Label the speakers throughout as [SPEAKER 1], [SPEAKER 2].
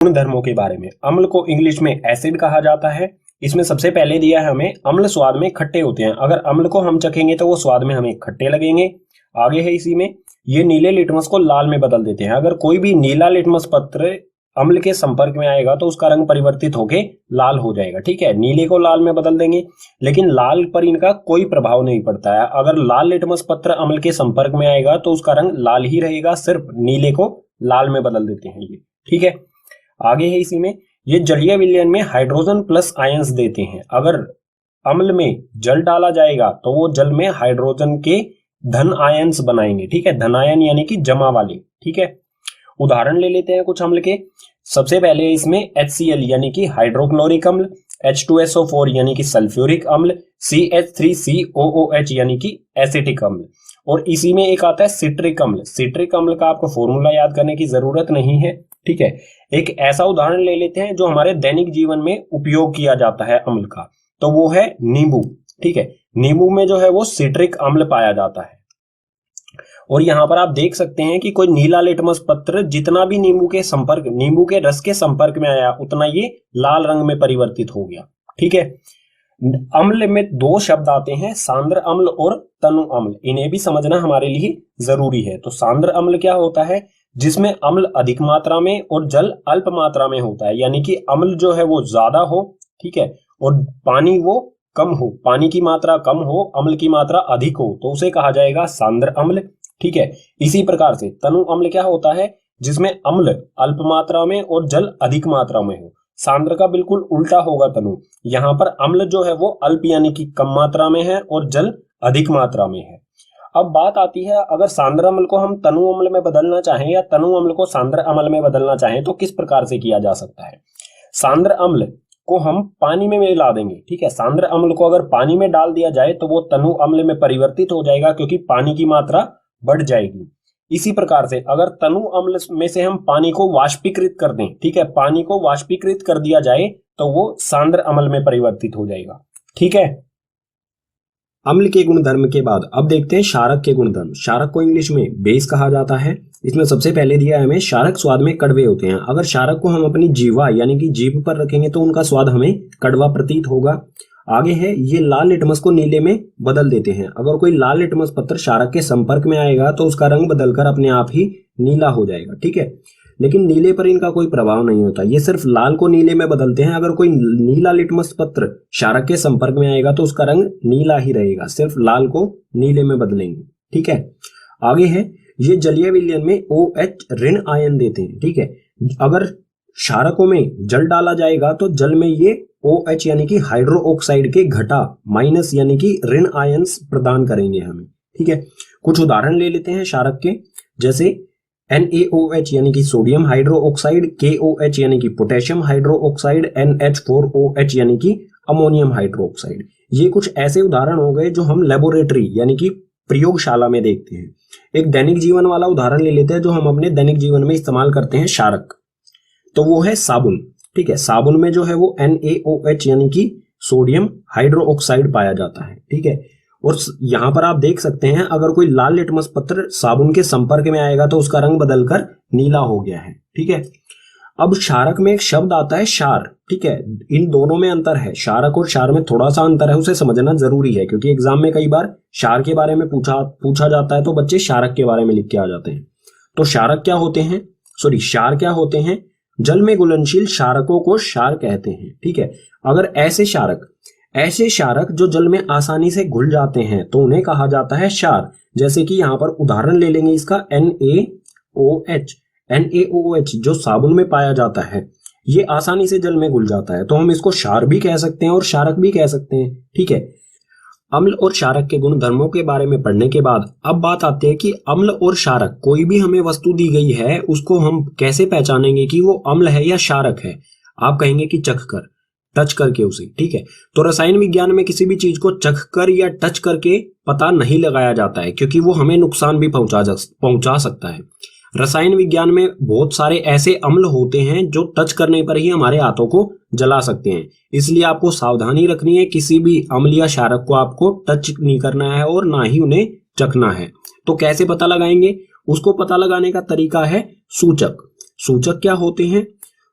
[SPEAKER 1] गुण धर्मों के बारे में। अम्ल को इंग्लिश में एसिड कहा जाता है। इसमें सबसे पहले दिया है हमें अम्ल स्वाद में खट्टे होते हैं। अगर अम्ल को हम चखेंगे तो वो स्वाद में हमें खट्टे लगेंगे। आगे है इसी में ये नीले लिटमस को लाल में बदल देते हैं। अगर कोई भी नीला लिटमस पत्र अम्ल के संपर्क में आएगा तो उसका रंग परिवर्तित होके लाल हो जाएगा। ठीक है, नीले को लाल में बदल देंगे, लेकिन लाल पर इनका कोई प्रभाव नहीं पड़ता है। अगर लाल लिटमस पत्र अम्ल के संपर्क में आएगा तो उसका रंग लाल ही रहेगा, सिर्फ नीले को लाल में बदल देते हैं ये। ठीक है, आगे है इसी में ये जलीय विलयन में हाइड्रोजन प्लस आयंस देते हैं। अगर अम्ल में जल डाला जाएगा तो वो जल में हाइड्रोजन के धन आयंस बनाएंगे। ठीक है, धन आयन यानी कि जमा वाले। ठीक है, उदाहरण ले लेते हैं कुछ अम्ल के। सबसे पहले इसमें HCl यानी कि हाइड्रोक्लोरिक अम्ल, H2SO4 यानी कि सल्फ्यूरिक अम्ल, CH3COOH यानी कि एसिटिक अम्ल, और इसी में एक आता है सिट्रिक अम्ल। सिट्रिक अम्ल का आपको फॉर्मूला याद करने की जरूरत नहीं है। ठीक है, एक ऐसा उदाहरण ले लेते हैं जो हमारे दैनिक जीवन में उपयोग किया जाता है अम्ल का, तो वो है नींबू। ठीक है, नींबू में जो है वो सिट्रिक अम्ल पाया जाता है। और यहां पर आप देख सकते हैं कि कोई नीला लिटमस पत्र जितना भी नींबू के रस के संपर्क में आया उतना ये लाल रंग में परिवर्तित हो गया। ठीक है, अम्ल में दो शब्द आते हैं, सांद्र अम्ल और तनु अम्ल। इन्हें भी समझना हमारे लिए जरूरी है। तो सांद्र अम्ल क्या होता है? जिसमें अम्ल अधिक मात्रा में और जल अल्प मात्रा में होता है, यानी कि अम्ल जो है वो ज्यादा हो, ठीक है, और पानी वो कम हो, पानी की मात्रा कम हो, अम्ल की मात्रा अधिक हो, तो उसे कहा जाएगा सांद्र अम्ल। ठीक है, इसी प्रकार से तनु अम्ल क्या होता है? जिसमें अम्ल अल्प मात्रा में और जल अधिक मात्रा में हो। सांद्र का बिल्कुल उल्टा होगा तनु। यहाँ पर अम्ल जो है वो अल्प यानी कि कम मात्रा में है और जल अधिक मात्रा में है। अब बात आती है, अगर सांद्र अम्ल को हम तनु अम्ल में बदलना चाहें या तनु अम्ल को सांद्र अम्ल में बदलना चाहें तो किस प्रकार से किया जा सकता है? सांद्र अम्ल को हम पानी में मिला देंगे। ठीक है, सांद्र अम्ल को अगर पानी में डाल दिया जाए तो वो तनु अम्ल में परिवर्तित हो जाएगा, क्योंकि पानी की मात्रा बढ़ जाएगी। इसी प्रकार से अगर तनु अम्ल में से हम पानी को वाष्पीकृत कर दें, ठीक है, पानी को वाष्पीकृत कर दिया जाए तो वो सांद्र अम्ल में परिवर्तित हो जाएगा। ठीक है, अम्ल के गुणधर्म के बाद अब देखते हैं क्षारक के गुणधर्म। क्षारक को इंग्लिश में बेस कहा जाता है। इसमें सबसे पहले दिया है हमें क्षारक स्वाद में कड़वे होते हैं। अगर क्षारक को हम अपनी जीवा यानी कि जीभ पर रखेंगे तो उनका स्वाद हमें कड़वा प्रतीत होगा। आगे है ये लाल लिटमस को नीले में बदल देते हैं। अगर कोई लाल लिटमस पत्र क्षारक के संपर्क में आएगा तो उसका रंग बदलकर अपने आप ही नीला हो जाएगा। ठीक है, लेकिन नीले पर इनका कोई प्रभाव नहीं होता, ये सिर्फ लाल को नीले में बदलते हैं। अगर कोई नीला लिटमस पत्र क्षारक के संपर्क में आएगा तो उसका रंग नीला ही रहेगा, सिर्फ लाल को नीले में बदलेंगे। ठीक है, आगे है ये जलीय विलयन में OH ऋण आयन देते हैं। ठीक है, अगर क्षारकों में जल डाला जाएगा तो जल में ये OH यानी कि हाइड्रो ऑक्साइड के घटा माइनस यानी कि ऋण आयंस प्रदान करेंगे हमें। ठीक है, कुछ उदाहरण ले लेते हैं क्षारक के, जैसे NaOH यानी कि सोडियम हाइड्रो ऑक्साइड, KOH यानी कि पोटेशियम हाइड्रो ऑक्साइड, NH4OH यानी कि अमोनियम हाइड्रो ऑक्साइड। ये कुछ ऐसे उदाहरण हो गए जो हम लेबोरेटरी यानी कि प्रयोगशाला में देखते हैं। एक दैनिक जीवन वाला उदाहरण ले लेते हैं जो हम अपने दैनिक जीवन में इस्तेमाल करते हैं क्षारक, तो वो है साबुन। ठीक है, साबुन में जो है वो NaOH यानी कि सोडियम हाइड्रो ऑक्साइड पाया जाता है। ठीक है, और यहां पर आप देख सकते हैं अगर कोई लाल लिटमस पत्र साबुन के संपर्क में आएगा तो उसका रंग बदलकर नीला हो गया है। ठीक है, अब क्षारक में एक शब्द आता है क्षार। ठीक है, इन दोनों में अंतर है, क्षारक और क्षार में थोड़ा सा अंतर है, उसे समझना जरूरी है, क्योंकि एग्जाम में कई बार क्षार के बारे में पूछा जाता है तो बच्चे क्षारक के बारे में लिख के आ जाते हैं। तो क्षारक क्या होते हैं, क्षार क्या होते हैं? जल में घुलनशील क्षारकों को क्षार कहते हैं। ठीक है, अगर ऐसे क्षारक जो जल में आसानी से घुल जाते हैं तो उन्हें कहा जाता है क्षार। जैसे कि यहाँ पर उदाहरण ले लेंगे इसका NaOH जो साबुन में पाया जाता है, ये आसानी से जल में घुल जाता है, तो हम इसको क्षार भी कह सकते हैं और क्षारक भी कह सकते हैं। ठीक है, अम्ल और क्षारक के गुण धर्मों के बारे में पढ़ने के बाद अब बात आती है कि अम्ल और क्षारक, कोई भी हमें वस्तु दी गई है उसको हम कैसे पहचानेंगे कि वो अम्ल है या क्षारक है? आप कहेंगे कि चख कर, टच करके उसे। ठीक है, तो रसायन विज्ञान में किसी भी चीज को चख कर या टच करके पता नहीं लगाया जाता है, क्योंकि वो हमें नुकसान भी पहुंचा सकता है। रसायन विज्ञान में बहुत सारे ऐसे अम्ल होते हैं जो टच करने पर ही हमारे हाथों को जला सकते हैं, इसलिए आपको सावधानी रखनी है, किसी भी अम्ल या क्षारक को आपको टच नहीं करना है और ना ही उन्हें चखना है। तो कैसे पता लगाएंगे? उसको पता लगाने का तरीका है सूचक। सूचक क्या होते हैं?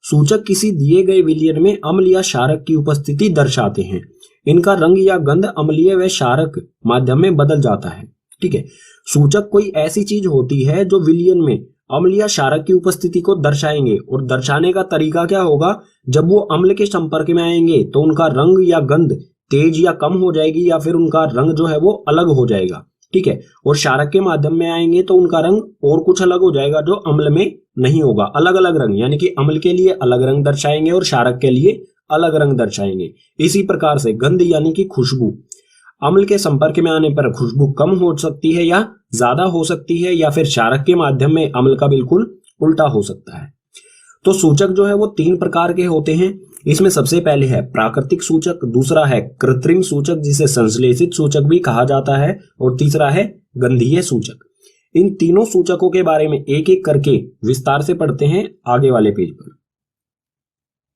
[SPEAKER 1] सूचक किसी दिए गए विलयन में अम्ल या क्षारक की उपस्थिति दर्शाते हैं। इनका रंग या गंध अम्लीय व क्षारक माध्यम में बदल जाता है। ठीक है, सूचक कोई ऐसी चीज होती है जो विलयन में अम्ल या क्षारक की उपस्थिति को दर्शाएंगे, और दर्शाने का तरीका क्या होगा, जब वो अम्ल के संपर्क में आएंगे तो उनका रंग या गंध तेज या कम हो जाएगी, या फिर उनका रंग जो है वो अलग हो जाएगा। ठीक है, और क्षारक के माध्यम में आएंगे तो उनका रंग और कुछ अलग हो जाएगा जो अम्ल में नहीं होगा। अलग अलग रंग, यानी कि अम्ल के लिए अलग रंग दर्शाएंगे और क्षारक के लिए अलग रंग दर्शाएंगे। इसी प्रकार से गंध यानी कि खुशबू, अम्ल के संपर्क में आने पर खुशबू कम हो सकती है या ज्यादा हो सकती है, या फिर क्षारक के माध्यम में अम्ल का बिल्कुल उल्टा हो सकता है। तो सूचक जो है वो 3 प्रकार के होते हैं। इसमें सबसे पहले है प्राकृतिक सूचक, दूसरा है कृत्रिम सूचक जिसे संश्लेषित सूचक भी कहा जाता है, और तीसरा है गंधीय सूचक। इन तीनों सूचकों के बारे में एक एक करके विस्तार से पढ़ते हैं आगे वाले पेज पर।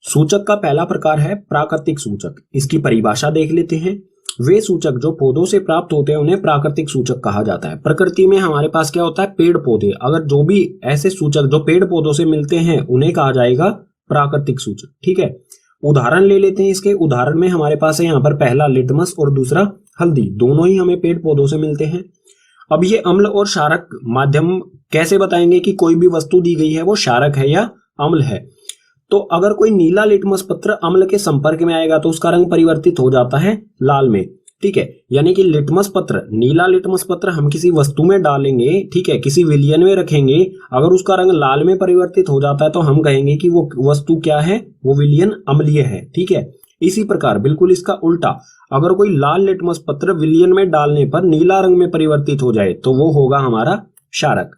[SPEAKER 1] सूचक का पहला प्रकार है प्राकृतिक सूचक। इसकी परिभाषा देख लेते हैं। वे सूचक जो पौधों से प्राप्त होते हैं उन्हें प्राकृतिक सूचक कहा जाता है। प्रकृति में हमारे पास क्या होता है, पेड़ पौधे, अगर जो भी ऐसे सूचक जो पेड़ पौधों से मिलते हैं उन्हें कहा जाएगा प्राकृतिक सूचक। ठीक है, उदाहरण ले लेते हैं। इसके उदाहरण में हमारे पास है यहाँ पर पहला लिटमस और दूसरा हल्दी, दोनों ही हमें पेड़ पौधों से मिलते हैं। अब ये अम्ल और क्षारक माध्यम कैसे बताएंगे कि कोई भी वस्तु दी गई है वो क्षारक है या अम्ल है। तो अगर कोई नीला लिटमस पत्र अम्ल के संपर्क में आएगा तो उसका रंग परिवर्तित हो जाता है लाल में। ठीक है, यानी कि लिटमस पत्र, नीला लिटमस पत्र हम किसी वस्तु में डालेंगे, ठीक है, किसी विलयन में रखेंगे, अगर उसका रंग लाल में परिवर्तित हो जाता है तो हम कहेंगे कि वो वस्तु क्या है, वो विलयन अम्लीय है। ठीक है, इसी प्रकार बिल्कुल इसका उल्टा, अगर कोई लाल लिटमस पत्र विलयन में डालने पर नीला रंग में परिवर्तित हो जाए तो वो होगा हमारा क्षारक।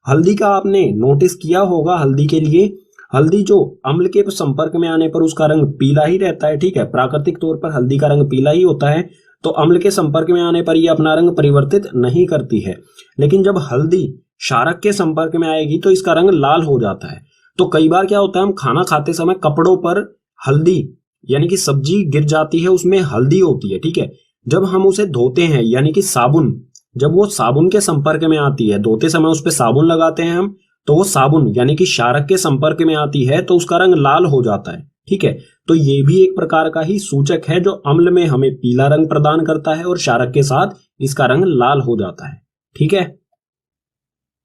[SPEAKER 1] हल्दी का आपने नोटिस किया होगा, हल्दी के लिए, हल्दी जो अम्ल के संपर्क में आने पर उसका रंग पीला ही रहता है। ठीक है, प्राकृतिक तौर पर हल्दी का रंग पीला ही होता है, तो अम्ल के संपर्क में आने पर ये अपना रंग परिवर्तित नहीं करती है। लेकिन जब हल्दी क्षारक के संपर्क में आएगी तो इसका रंग लाल हो जाता है। तो कई बार क्या होता है, हम खाना खाते समय कपड़ों पर हल्दी यानी कि सब्जी गिर जाती है, उसमें हल्दी होती है। ठीक है, जब हम उसे धोते हैं यानी कि साबुन, जब वो साबुन के संपर्क में आती है, धोते समय उस पर साबुन लगाते हैं हम, तो वो साबुन यानी कि क्षारक के संपर्क में आती है तो उसका रंग लाल हो जाता है। ठीक है, तो ये भी एक प्रकार का ही सूचक है जो अम्ल में हमें पीला रंग प्रदान करता है और क्षारक के साथ इसका रंग लाल हो जाता है। ठीक है,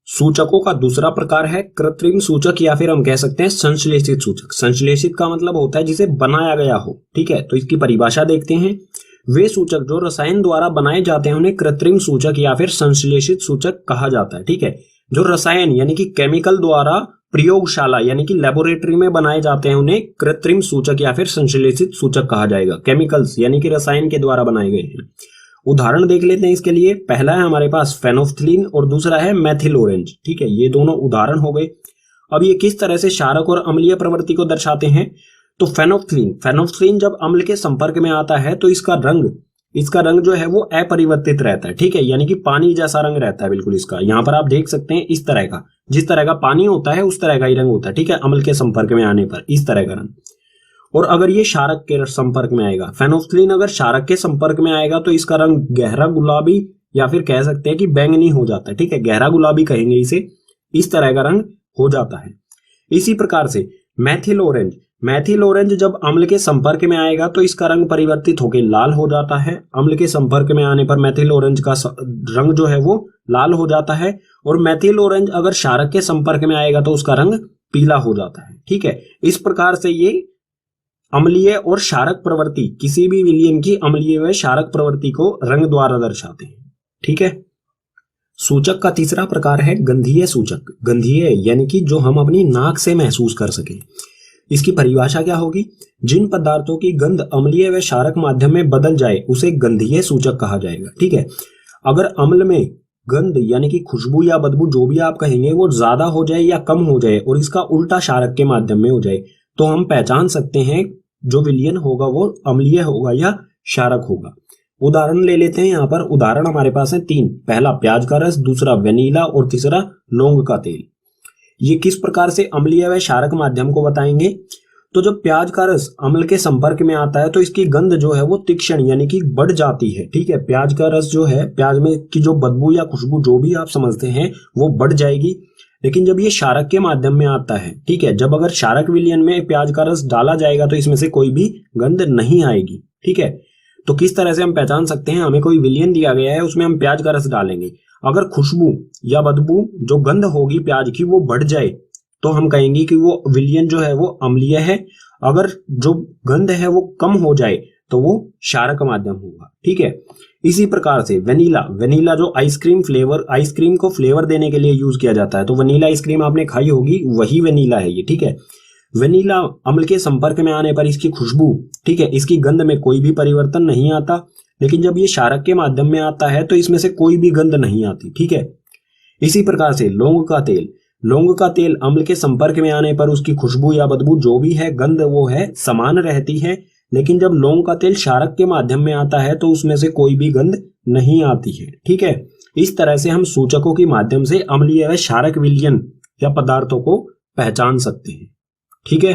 [SPEAKER 1] सूचकों का दूसरा प्रकार है कृत्रिम सूचक, या फिर हम कह सकते हैं संश्लेषित सूचक। संश्लेषित का मतलब होता है जिसे बनाया गया हो। ठीक है, तो इसकी परिभाषा देखते हैं। वे सूचक जो रसायन द्वारा बनाए जाते हैं उन्हें कृत्रिम सूचक या फिर संश्लेषित सूचक कहा जाता है। ठीक है, जो रसायन यानी कि केमिकल द्वारा प्रयोगशाला यानी कि लेबोरेटरी में बनाए जाते हैं उन्हें कृत्रिम सूचक या फिर संश्लेषित सूचक कहा जाएगा। केमिकल्स यानी कि रसायन के द्वारा बनाए गए हैं। उदाहरण देख लेते हैं इसके लिए। पहला है हमारे पास फेनोफ्थलीन और दूसरा है मेथिल ऑरेंज। ठीक है, ये दोनों उदाहरण हो गए। अब ये किस तरह से क्षारक और अम्लीय प्रवृत्ति को दर्शाते हैं, तो फेनोफ्थलीन जब अम्ल के संपर्क में आता है तो इसका रंग जो है वो अपरिवर्तित रहता है। ठीक है, यानी कि पानी जैसा रंग रहता है बिल्कुल इसका। यहाँ पर आप देख सकते हैं इस तरह का, जिस तरह का पानी होता है उस तरह का ही रंग होता है। ठीक है, अम्ल के संपर्क में आने पर इस तरह का रंग। और अगर ये क्षारक के संपर्क में आएगा, फेनोफ्थलीन अगर क्षारक के संपर्क में आएगा तो इसका रंग गहरा गुलाबी या फिर कह सकते हैं कि बैंगनी हो जाता है। ठीक है, गहरा गुलाबी कहेंगे इसे, इस तरह का रंग हो जाता है। इसी प्रकार से मेथिल ऑरेंज जब अम्ल के संपर्क में आएगा तो इसका रंग परिवर्तित होकर लाल हो जाता है। अम्ल के संपर्क में आने पर मेथिल ऑरेंज का रंग जो है वो लाल हो जाता है। और मेथिल ऑरेंज अगर क्षारक के संपर्क में आएगा तो उसका रंग पीला हो जाता है। ठीक है, इस प्रकार से ये अम्लीय और क्षारक प्रवृत्ति, किसी भी विलयन की अम्लीय व क्षारक प्रवृत्ति को रंग द्वारा दर्शाते हैं। ठीक है, सूचक का तीसरा प्रकार है गंधीय सूचक। गंधीय यानी कि जो हम अपनी नाक से महसूस कर सके। इसकी परिभाषा क्या होगी, जिन पदार्थों की गंध अम्लीय व क्षारक माध्यम में बदल जाए उसे गंधीय सूचक कहा जाएगा। ठीक है, अगर अम्ल में गंध यानी कि खुशबू या बदबू जो भी आप कहेंगे वो ज्यादा हो जाए या कम हो जाए और इसका उल्टा क्षारक के माध्यम में हो जाए तो हम पहचान सकते हैं जो विलयन होगा वो अम्लीय होगा या क्षारक होगा। उदाहरण ले लेते हैं। यहाँ पर उदाहरण हमारे पास है 3। पहला प्याज का रस, दूसरा वेनिला और तीसरा लौंग का तेल। ये किस प्रकार से अम्लीय व क्षारक माध्यम को बताएंगे, तो जब प्याज का रस अम्ल के संपर्क में आता है तो इसकी गंध जो है वो तीक्ष्ण यानी कि बढ़ जाती है। ठीक है, प्याज का रस जो है, प्याज में की जो बदबू या खुशबू जो भी आप समझते हैं वो बढ़ जाएगी। लेकिन जब ये क्षारक के माध्यम में आता है, ठीक है, जब अगर क्षारक विलयन में प्याज का रस डाला जाएगा तो इसमें से कोई भी गंध नहीं आएगी। ठीक है, तो किस तरह से हम पहचान सकते हैं? हमें कोई विलयन दिया गया है, उसमें हम प्याज का रस डालेंगे, अगर खुशबू या बदबू जो गंध होगी प्याज की वो बढ़ जाए तो हम कहेंगे कि वो विलयन जो है वो अम्लीय है। अगर जो गंध है वो कम हो जाए तो वो क्षारक माध्यम होगा। ठीक है, इसी प्रकार से वेनिला जो आइसक्रीम को फ्लेवर देने के लिए यूज किया जाता है, तो वनीला आइसक्रीम आपने खाई होगी, वही वेनिला है ये। ठीक है, वेनिला अम्ल के संपर्क में आने पर इसकी खुशबू, ठीक है, इसकी गंध में कोई भी परिवर्तन नहीं आता, लेकिन जब ये क्षारक के माध्यम में आता है तो इसमें से कोई भी गंध नहीं आती। ठीक है, इसी प्रकार से लौंग का तेल अम्ल के संपर्क में आने पर उसकी खुशबू या बदबू जो भी है, गंध वो है समान रहती है, लेकिन जब लौंग का तेल क्षारक के माध्यम में आता है तो उसमें से कोई भी गंध नहीं आती है। ठीक है, इस तरह से हम सूचकों के माध्यम से अम्लीय व क्षारक विलयन या पदार्थों को पहचान सकते हैं। ठीक है,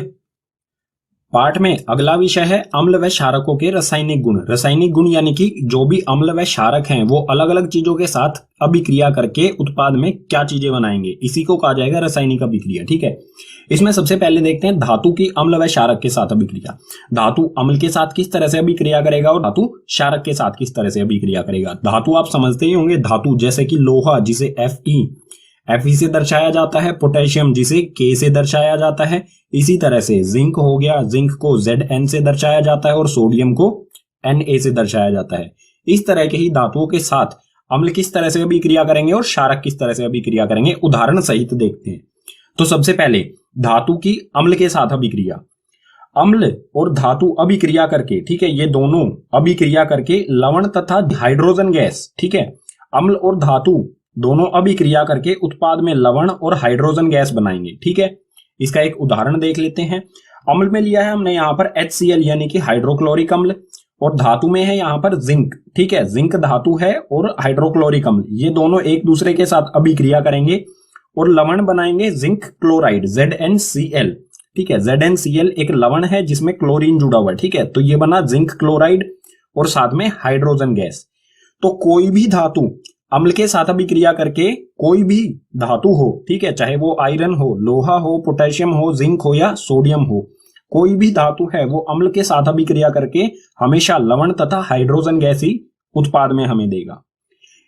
[SPEAKER 1] पाठ में अगला विषय है अम्ल व क्षारकों के रासायनिक गुण। रासायनिक गुण यानी कि जो भी अम्ल व क्षारक हैं वो अलग अलग चीजों के साथ अभिक्रिया करके उत्पाद में क्या चीजें बनाएंगे, इसी को कहा जाएगा रासायनिक अभिक्रिया। ठीक है, इसमें सबसे पहले देखते हैं धातु की अम्ल व क्षारक के साथ अभिक्रिया। धातु अम्ल के साथ किस तरह से अभिक्रिया करेगा और धातु क्षारक के साथ किस तरह से अभिक्रिया करेगा। धातु आप समझते ही होंगे, धातु जैसे कि लोहा जिसे Fe से दर्शाया जाता है, पोटेशियम जिसे K से दर्शाया जाता है, इसी तरह से जिंक हो गया, जिंक को Zn से दर्शाया जाता है और सोडियम को Na से दर्शाया जाता है। इस तरह के ही धातुओं के साथ अम्ल किस तरह से अभिक्रिया करेंगे और क्षारक किस तरह से अभिक्रिया करेंगे, उदाहरण सहित देखते हैं। तो सबसे पहले धातु की अम्ल के साथ अभिक्रिया। अम्ल और धातु अभिक्रिया करके, ठीक है, ये दोनों अभिक्रिया करके लवण तथा हाइड्रोजन गैस, ठीक है, अम्ल और धातु दोनों अभिक्रिया करके उत्पाद में लवण और हाइड्रोजन गैस बनाएंगे। ठीक है, इसका एक उदाहरण देख लेते हैं। अम्ल में लिया है हमने यहाँ पर HCl यानी कि हाइड्रोक्लोरिक अम्ल, और धातु में है यहाँ पर जिंक। ठीक है, जिंक धातु है और हाइड्रोक्लोरिक अम्ल, ये दोनों एक दूसरे के साथ अभिक्रिया करेंगे और लवण बनाएंगे जिंक क्लोराइड ZnCl। ठीक है, ZnCl एक लवण है जिसमें क्लोरीन जुड़ा हुआ है। ठीक है, तो ये बना जिंक क्लोराइड और साथ में हाइड्रोजन गैस। तो कोई भी धातु अम्ल के साथ अभिक्रिया करके, कोई भी धातु हो, ठीक है, चाहे वो आयरन हो, लोहा हो, पोटेशियम हो, जिंक हो या सोडियम हो, कोई भी धातु है वो अम्ल के साथ अभिक्रिया करके हमेशा लवण तथा हाइड्रोजन गैस ही उत्पाद में हमें देगा।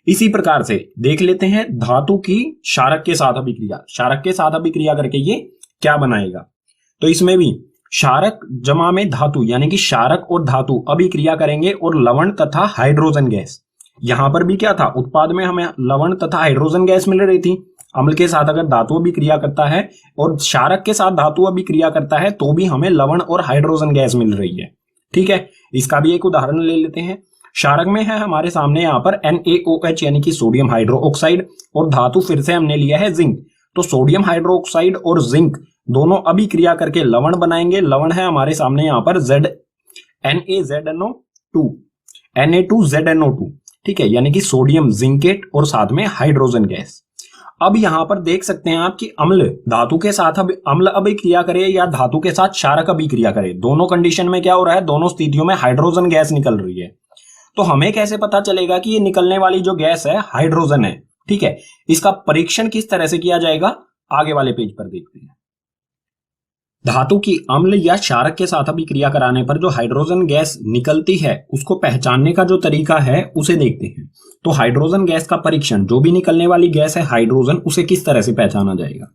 [SPEAKER 1] इसी प्रकार से देख लेते हैं धातु की क्षारक के साथ अभिक्रिया। क्षारक के साथ अभिक्रिया करके ये क्या बनाएगा, तो इसमें भी क्षारक जमा में धातु यानी कि क्षारक और धातु अभिक्रिया करेंगे और लवण तथा हाइड्रोजन गैस। यहां पर भी क्या था, उत्पाद में हमें लवण तथा हाइड्रोजन गैस मिल रही थी। अम्ल के साथ अगर धातु अभिक्रिया करता है और क्षारक के साथ धातु अभिक्रिया करता है तो भी हमें लवण और हाइड्रोजन गैस मिल रही है। ठीक है, इसका भी एक उदाहरण ले लेते हैं। क्षारक में है हमारे सामने यहाँ पर NaOH यानी कि सोडियम हाइड्रोक्साइड, और धातु फिर से हमने लिया है जिंक। तो सोडियम हाइड्रोक्साइड और जिंक दोनों अभिक्रिया करके लवण बनाएंगे। लवण है हमारे सामने यहाँ पर Na2ZNO2। ठीक है, यानी कि सोडियम जिंकेट और साथ में हाइड्रोजन गैस। अब यहां पर देख सकते हैं आप कि अम्ल धातु के साथ अम्ल अभिक्रिया करे या धातु के साथ क्षारक अभिक्रिया करे, दोनों कंडीशन में क्या हो रहा है, दोनों स्थितियों में हाइड्रोजन गैस निकल रही है। तो हमें कैसे पता चलेगा कि ये निकलने वाली जो गैस है हाइड्रोजन है। ठीक है, इसका परीक्षण किस तरह से किया जाएगा, आगे वाले पेज पर देखते हैं। धातु की अम्ल या क्षारक के साथ अभिक्रिया कराने पर जो हाइड्रोजन गैस निकलती है उसको पहचानने का जो तरीका है उसे देखते हैं। तो हाइड्रोजन गैस का परीक्षण, जो भी निकलने वाली गैस है हाइड्रोजन, उसे किस तरह से पहचाना जाएगा।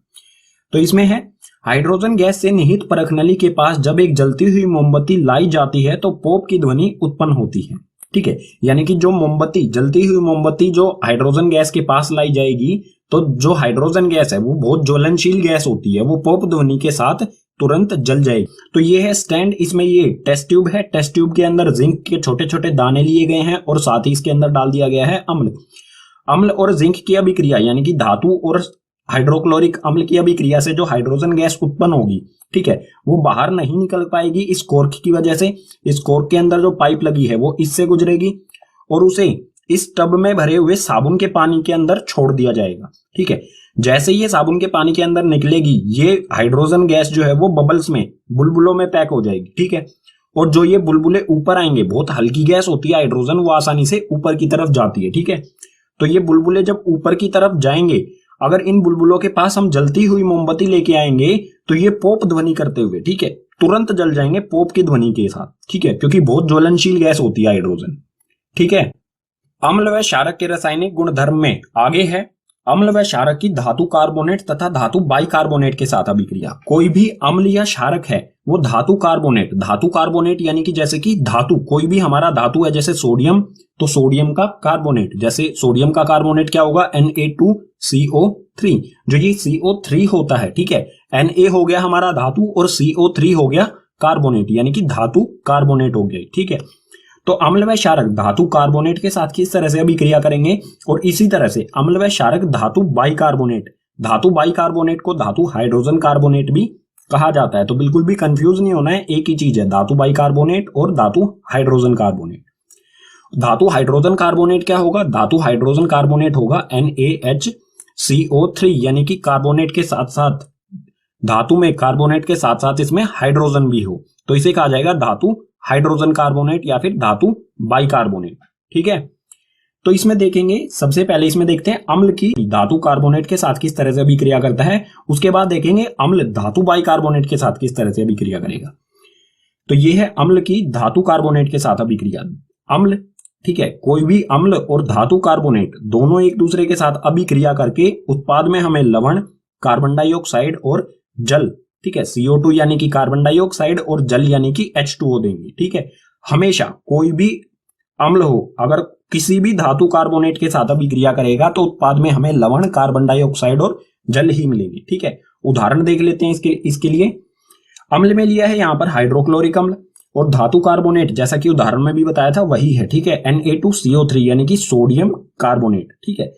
[SPEAKER 1] तो इसमें है हाइड्रोजन गैस से निहित परख नली के पास जब एक जलती हुई मोमबत्ती लाई जाती है तो पॉप की ध्वनि उत्पन्न होती है। ठीक है, यानी कि जो मोमबत्ती, जलती हुई मोमबत्ती जो हाइड्रोजन गैस के पास लाई जाएगी तो जो हाइड्रोजन गैस है वो बहुत ज्वलनशील गैस होती है, वो पॉप ध्वनि के साथ तुरंत जल जाएगी। तो ये है स्टैंड, इसमें ये टेस्ट ट्यूब है। टेस्ट ट्यूब के अंदर जिंक के छोटे छोटे दाने लिए गए हैं और साथ ही इसके अंदर डाल दिया गया है अम्ल। अम्ल और जिंक की अभिक्रिया यानी कि धातु और हाइड्रोक्लोरिक अम्ल की अभिक्रिया से जो हाइड्रोजन गैस उत्पन्न होगी, ठीक है, वो बाहर नहीं निकल पाएगी इस कॉर्क की वजह से। इस कॉर्क के अंदर जो पाइप लगी है वो इससे गुजरेगी और उसे इस टब में भरे हुए साबुन के पानी के अंदर छोड़ दिया जाएगा। ठीक है, जैसे ये साबुन के पानी के अंदर निकलेगी ये हाइड्रोजन गैस जो है वो बबल्स में, बुलबुलों में पैक हो जाएगी। ठीक है, और जो ये बुलबुले ऊपर आएंगे, बहुत हल्की गैस होती है हाइड्रोजन, वो आसानी से ऊपर की तरफ जाती है। ठीक है, तो ये बुलबुले जब ऊपर की तरफ जाएंगे, अगर इन बुलबुलों के पास हम जलती हुई मोमबत्ती लेके आएंगे तो ये पोप ध्वनि करते हुए, ठीक है, तुरंत जल जाएंगे पोप की ध्वनि के साथ, ठीक है, क्योंकि बहुत ज्वलनशील गैस होती है हाइड्रोजन, ठीक है। अम्ल व क्षारक के रासायनिक गुणधर्म में आगे है अम्ल व क्षारक की धातु कार्बोनेट तथा धातु बाइकार्बोनेट के साथ अभिक्रिया। कोई भी अम्ल या क्षारक है वो धातु कार्बोनेट यानी कि जैसे कि धातु, कोई भी हमारा धातु है जैसे सोडियम, तो सोडियम का कार्बोनेट, जैसे सोडियम का कार्बोनेट क्या होगा Na2CO3, जो ये CO3 होता है, ठीक है, Na हो गया हमारा धातु और CO3 हो गया कार्बोनेट, यानी कि धातु कार्बोनेट हो गया, ठीक है। तो अम्ल व क्षारक धातु कार्बोनेट के साथ किस तरह से अभिक्रिया करेंगे, और इसी तरह से अम्ल व क्षारक धातु बाइकार्बोनेट को धातु हाइड्रोजन कार्बोनेट भी कहा जाता है। तो बिल्कुल भी कंफ्यूज नहीं होना है, एक ही चीज है धातु बाइकार्बोनेट और धातु हाइड्रोजन कार्बोनेट। धातु हाइड्रोजन कार्बोनेट क्या होगा, धातु हाइड्रोजन कार्बोनेट होगा NaHCO3, यानी कि कार्बोनेट के साथ साथ धातु में कार्बोनेट के साथ साथ इसमें हाइड्रोजन भी हो, तो इसे कहा जाएगा धातु हाइड्रोजन कार्बोनेट या फिर धातु बाइकार्बोनेट, ठीक है। तो इसमें देखेंगे, सबसे पहले इसमें देखते हैं अम्ल की धातु कार्बोनेट के साथ किस तरह से अभिक्रिया करता है, उसके बाद देखेंगे अम्ल धातु बाइकार्बोनेट के साथ किस तरह से अभिक्रिया करेगा। तो ये है अम्ल की धातु कार्बोनेट के साथ अभिक्रिया। अम्ल, ठीक है, कोई भी अम्ल और धातु कार्बोनेट दोनों एक दूसरे के साथ अभिक्रिया करके उत्पाद में हमें लवण, कार्बन डाइऑक्साइड और जल, ठीक है, CO2 यानी कि कार्बन डाइऑक्साइड और जल यानी कि H2O देंगे, ठीक है। हमेशा कोई भी अम्ल हो अगर किसी भी धातु कार्बोनेट के साथ अभिक्रिया करेगा तो उत्पाद में हमें लवण, कार्बन डाइऑक्साइड और जल ही मिलेंगे, ठीक है। उदाहरण देख लेते हैं इसके लिए। अम्ल में लिया है यहाँ पर हाइड्रोक्लोरिक अम्ल, और धातु कार्बोनेट जैसा कि उदाहरण में भी बताया था वही है, ठीक है, Na2CO3 यानी कि सोडियम कार्बोनेट, ठीक है।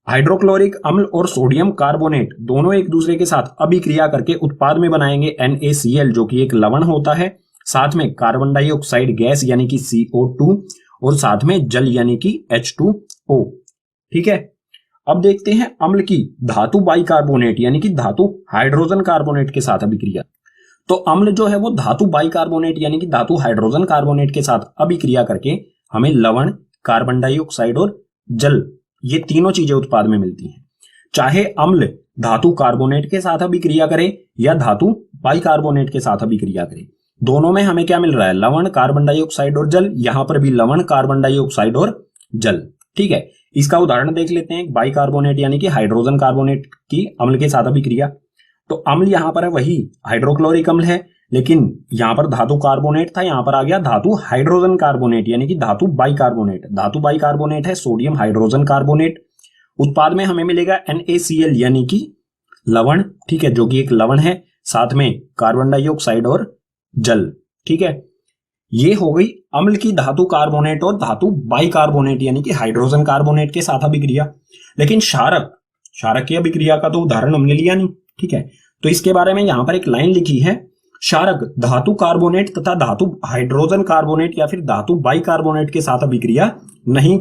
[SPEAKER 1] हाइड्रोक्लोरिक अम्ल और सोडियम कार्बोनेट दोनों एक दूसरे के साथ अभिक्रिया करके उत्पाद में बनाएंगे NaCl, जो कि एक लवण होता है, साथ में कार्बन डाइऑक्साइड गैस यानी कि CO2 और साथ में जल यानी कि H2O, ठीक है। अब देखते हैं अम्ल की धातु बाइकार्बोनेट यानी कि धातु हाइड्रोजन कार्बोनेट के साथ अभिक्रिया। तो अम्ल जो है वो धातु बाइकार्बोनेट यानी कि धातु हाइड्रोजन कार्बोनेट के साथ अभिक्रिया करके हमें लवण, कार्बन डाइऑक्साइड और जल, ये तीनों चीजें उत्पाद में मिलती हैं। चाहे अम्ल धातु कार्बोनेट के साथ अभिक्रिया करे या धातु बाइकार्बोनेट के साथ अभिक्रिया करे, दोनों में हमें क्या मिल रहा है, लवण, कार्बन डाइऑक्साइड और जल। यहां पर भी लवण, कार्बन डाइऑक्साइड और जल, ठीक है। इसका उदाहरण देख लेते हैं, बाइकार्बोनेट यानी कि हाइड्रोजन कार्बोनेट की अम्ल के साथ अभिक्रिया। तो अम्ल यहां पर है वही हाइड्रोक्लोरिक अम्ल है, लेकिन यहां पर धातु कार्बोनेट था, यहां पर आ गया धातु हाइड्रोजन कार्बोनेट यानी कि धातु बाइकार्बोनेट। धातु बाइकार्बोनेट है सोडियम हाइड्रोजन कार्बोनेट। उत्पाद में हमें मिलेगा NaCl यानी कि लवण, ठीक है, जो कि एक लवण है, साथ में कार्बन डाइऑक्साइड और जल, ठीक है। ये हो गई अम्ल की धातु कार्बोनेट और धातु बाइकार्बोनेट यानी कि हाइड्रोजन कार्बोनेट के साथ अभिक्रिया। लेकिन क्षारक की अभिक्रिया का तो उदाहरण हमने लिया नहीं, ठीक है। तो इसके बारे में यहां पर एक लाइन लिखी है, क्षारक धातु कार्बोनेट तथा धातु हाइड्रोजन कार्बोनेट या फिर धातु बाइकार्बोनेट के साथ अभिक्रिया नहीं